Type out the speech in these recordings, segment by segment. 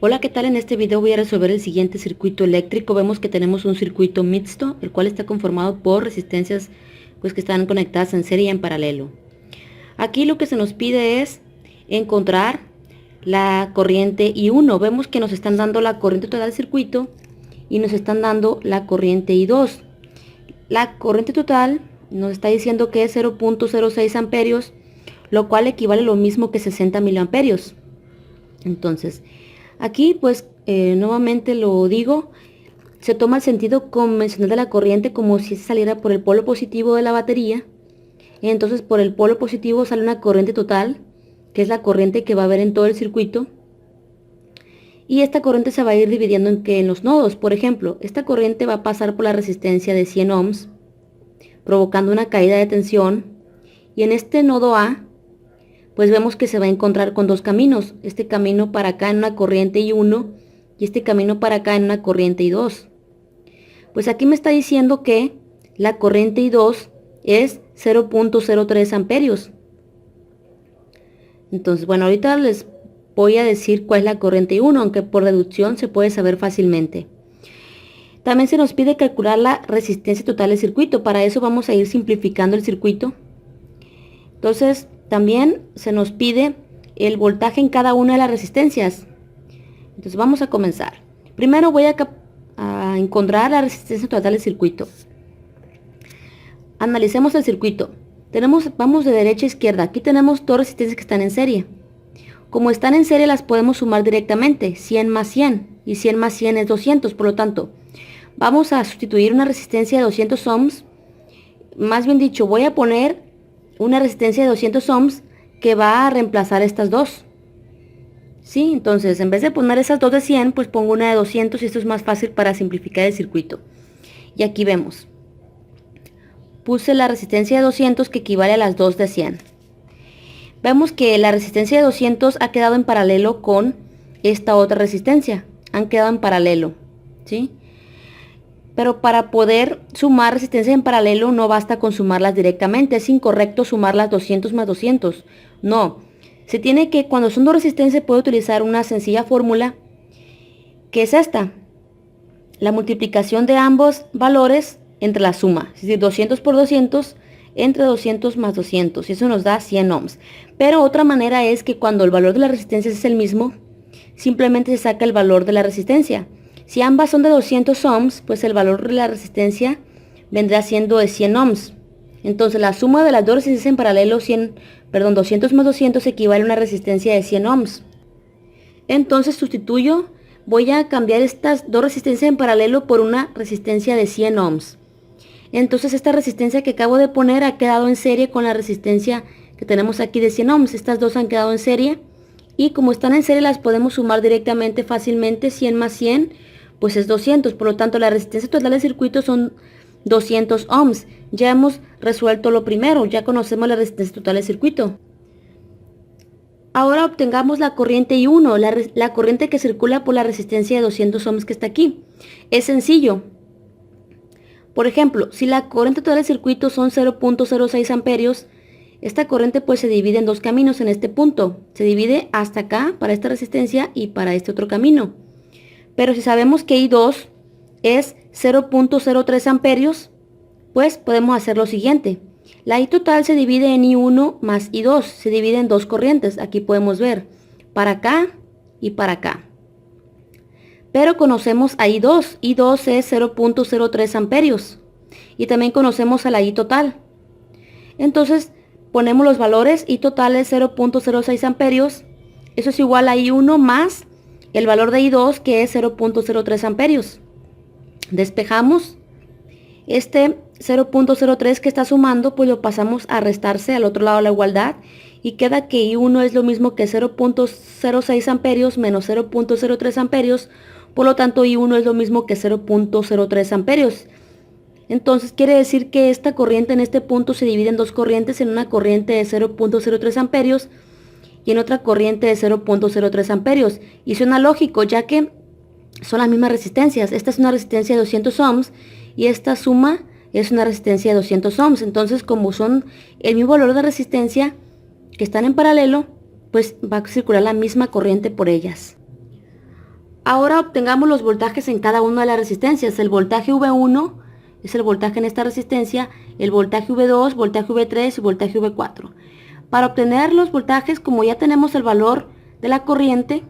Hola, ¿qué tal? En este video voy a resolver el siguiente circuito eléctrico. Vemos que tenemos un circuito mixto, el cual está conformado por resistencias que están conectadas en serie y en paralelo. Aquí lo que se nos pide es encontrar la corriente I1. Vemos que nos están dando la corriente total del circuito y nos están dando la corriente I2. La corriente total nos está diciendo que es 0.06 amperios, lo cual equivale a lo mismo que 60 miliamperios. Entonces, aquí nuevamente lo digo, se toma el sentido convencional de la corriente como si saliera por el polo positivo de la batería. Entonces por el polo positivo sale una corriente total, que es la corriente que va a haber en todo el circuito. Y esta corriente se va a ir dividiendo en los nodos. Por ejemplo, esta corriente va a pasar por la resistencia de 100 ohms, provocando una caída de tensión. Y en este nodo A, pues vemos que se va a encontrar con dos caminos. Este camino para acá en una corriente I1 y este camino para acá en una corriente I2. Pues aquí me está diciendo que la corriente I2 es 0.03 amperios. Entonces, bueno, ahorita les voy a decir cuál es la corriente I1, aunque por deducción se puede saber fácilmente. También se nos pide calcular la resistencia total del circuito. Para eso vamos a ir simplificando el circuito. Entonces, también se nos pide el voltaje en cada una de las resistencias. Entonces vamos a comenzar. Primero voy a encontrar la resistencia total del circuito. Analicemos el circuito. Vamos de derecha a izquierda. Aquí tenemos dos resistencias que están en serie. Como están en serie las podemos sumar directamente. 100 más 100. Y 100 más 100 es 200. Por lo tanto, vamos a sustituir una resistencia de 200 ohms. Más bien dicho, voy a poner una resistencia de 200 ohms que va a reemplazar estas dos. ¿Sí? Entonces, en vez de poner esas dos de 100, pues pongo una de 200 y esto es más fácil para simplificar el circuito. Y aquí vemos. Puse la resistencia de 200 que equivale a las dos de 100. Vemos que la resistencia de 200 ha quedado en paralelo con esta otra resistencia. Han quedado en paralelo. ¿Sí? Pero para poder sumar resistencia en paralelo no basta con sumarlas directamente. Es incorrecto sumarlas 200 más 200. No. Se tiene que, cuando son dos resistencias, puede utilizar una sencilla fórmula, que es esta. La multiplicación de ambos valores entre la suma. Es decir, 200 por 200 entre 200 más 200. Y eso nos da 100 ohms. Pero otra manera es que cuando el valor de la resistencia es el mismo, simplemente se saca el valor de la resistencia. Si ambas son de 200 ohms, pues el valor de la resistencia vendrá siendo de 100 ohms. Entonces la suma de las dos resistencias en paralelo, 200 más 200 equivale a una resistencia de 100 ohms. Entonces sustituyo, voy a cambiar estas dos resistencias en paralelo por una resistencia de 100 ohms. Entonces esta resistencia que acabo de poner ha quedado en serie con la resistencia que tenemos aquí de 100 ohms. Estas dos han quedado en serie y como están en serie las podemos sumar directamente fácilmente. 100 más 100 pues es 200. Por lo tanto la resistencia total del circuito son 200 ohms. Ya hemos resuelto lo primero, ya conocemos la resistencia total del circuito. Ahora obtengamos la corriente I1, la corriente que circula por la resistencia de 200 ohms que está aquí. Es sencillo. Por ejemplo, si la corriente total del circuito son 0.06 amperios, esta corriente pues se divide en dos caminos en este punto. Se divide hasta acá para esta resistencia y para este otro camino. Pero si sabemos que I2 es 0.03 amperios, pues podemos hacer lo siguiente. La I total se divide en I1 más I2. Se divide en dos corrientes. Aquí podemos ver para acá y para acá. Pero conocemos a I2. I2 es 0.03 amperios. Y también conocemos a la I total. Entonces ponemos los valores. I total es 0.06 amperios. Eso es igual a I1 más el valor de I2 que es 0.03 amperios. Despejamos. Este 0.03 que está sumando, pues lo pasamos a restarse al otro lado de la igualdad. Y queda que I1 es lo mismo que 0.06 amperios menos 0.03 amperios. Por lo tanto, I1 es lo mismo que 0.03 amperios. Entonces quiere decir que esta corriente en este punto se divide en dos corrientes. En una corriente de 0.03 amperios y en otra corriente de 0.03 amperios. Y suena lógico, ya que son las mismas resistencias. Esta es una resistencia de 200 ohms y esta suma es una resistencia de 200 ohms. Entonces, como son el mismo valor de resistencia que están en paralelo, pues va a circular la misma corriente por ellas. Ahora obtengamos los voltajes en cada una de las resistencias. El voltaje V1 es el voltaje en esta resistencia, el voltaje V2, voltaje V3 y voltaje V4. Para obtener los voltajes, como ya tenemos el valor de la corriente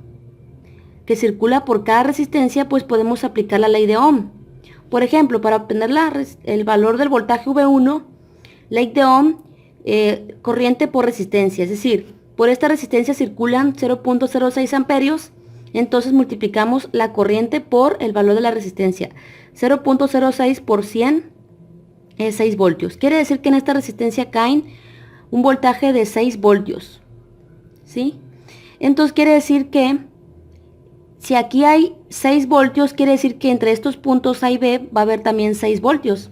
que circula por cada resistencia, pues podemos aplicar la ley de Ohm. Por ejemplo, para obtener el valor del voltaje V1, ley de Ohm, corriente por resistencia, es decir, por esta resistencia circulan 0.06 amperios, entonces multiplicamos la corriente por el valor de la resistencia. 0.06 por 100 es 6 voltios. Quiere decir que en esta resistencia caen un voltaje de 6 voltios. ¿Sí? Entonces quiere decir que si aquí hay 6 voltios, quiere decir que entre estos puntos A y B va a haber también 6 voltios.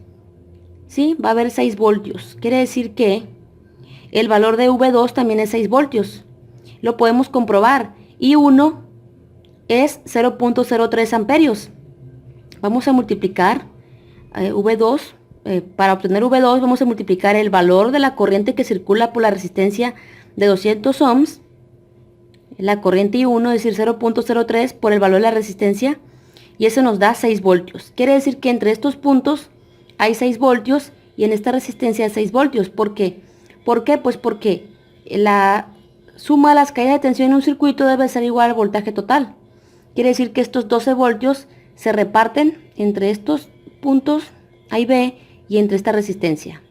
¿Sí? Va a haber 6 voltios. Quiere decir que el valor de V2 también es 6 voltios. Lo podemos comprobar. Y 1 es 0.03 amperios. Vamos a multiplicar V2. Para obtener V2 vamos a multiplicar el valor de la corriente que circula por la resistencia de 200 ohms. La corriente I1, es decir, 0.03 por el valor de la resistencia. Y eso nos da 6 voltios. Quiere decir que entre estos puntos hay 6 voltios y en esta resistencia hay 6 voltios. ¿Por qué? ¿Por qué? Pues porque la suma de las caídas de tensión en un circuito debe ser igual al voltaje total. Quiere decir que estos 12 voltios se reparten entre estos puntos A y B y entre esta resistencia.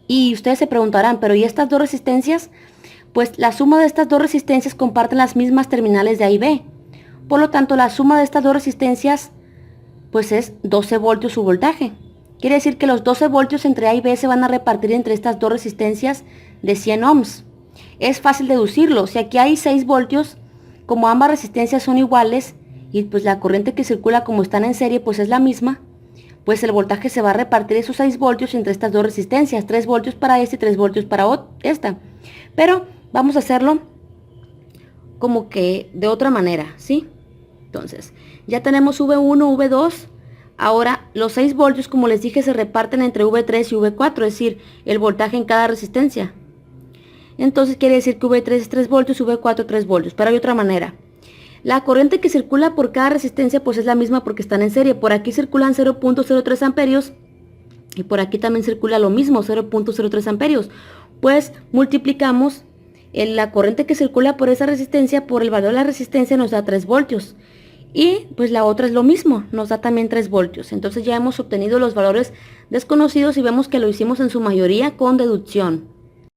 Y ustedes se preguntarán, ¿pero y estas dos resistencias? Pues la suma de estas dos resistencias comparten las mismas terminales de A y B. Por lo tanto, la suma de estas dos resistencias pues es 12 voltios su voltaje. Quiere decir que los 12 voltios entre A y B se van a repartir entre estas dos resistencias de 100 ohms. Es fácil deducirlo. Si aquí hay 6 voltios, como ambas resistencias son iguales y pues la corriente que circula como están en serie pues es la misma, pues el voltaje se va a repartir esos 6 voltios entre estas dos resistencias, 3 voltios para esta y 3 voltios para esta. Pero vamos a hacerlo como que de otra manera, ¿sí? Entonces, ya tenemos V1, V2. Ahora, los 6 voltios, como les dije, se reparten entre V3 y V4, es decir, el voltaje en cada resistencia. Entonces, quiere decir que V3 es 3 voltios y V4 3 voltios. Pero hay otra manera. La corriente que circula por cada resistencia, pues es la misma porque están en serie. Por aquí circulan 0.03 amperios y por aquí también circula lo mismo, 0.03 amperios. Pues multiplicamos la corriente que circula por esa resistencia por el valor de la resistencia, nos da 3 voltios. Y pues la otra es lo mismo, nos da también 3 voltios. Entonces ya hemos obtenido los valores desconocidos y vemos que lo hicimos en su mayoría con deducción.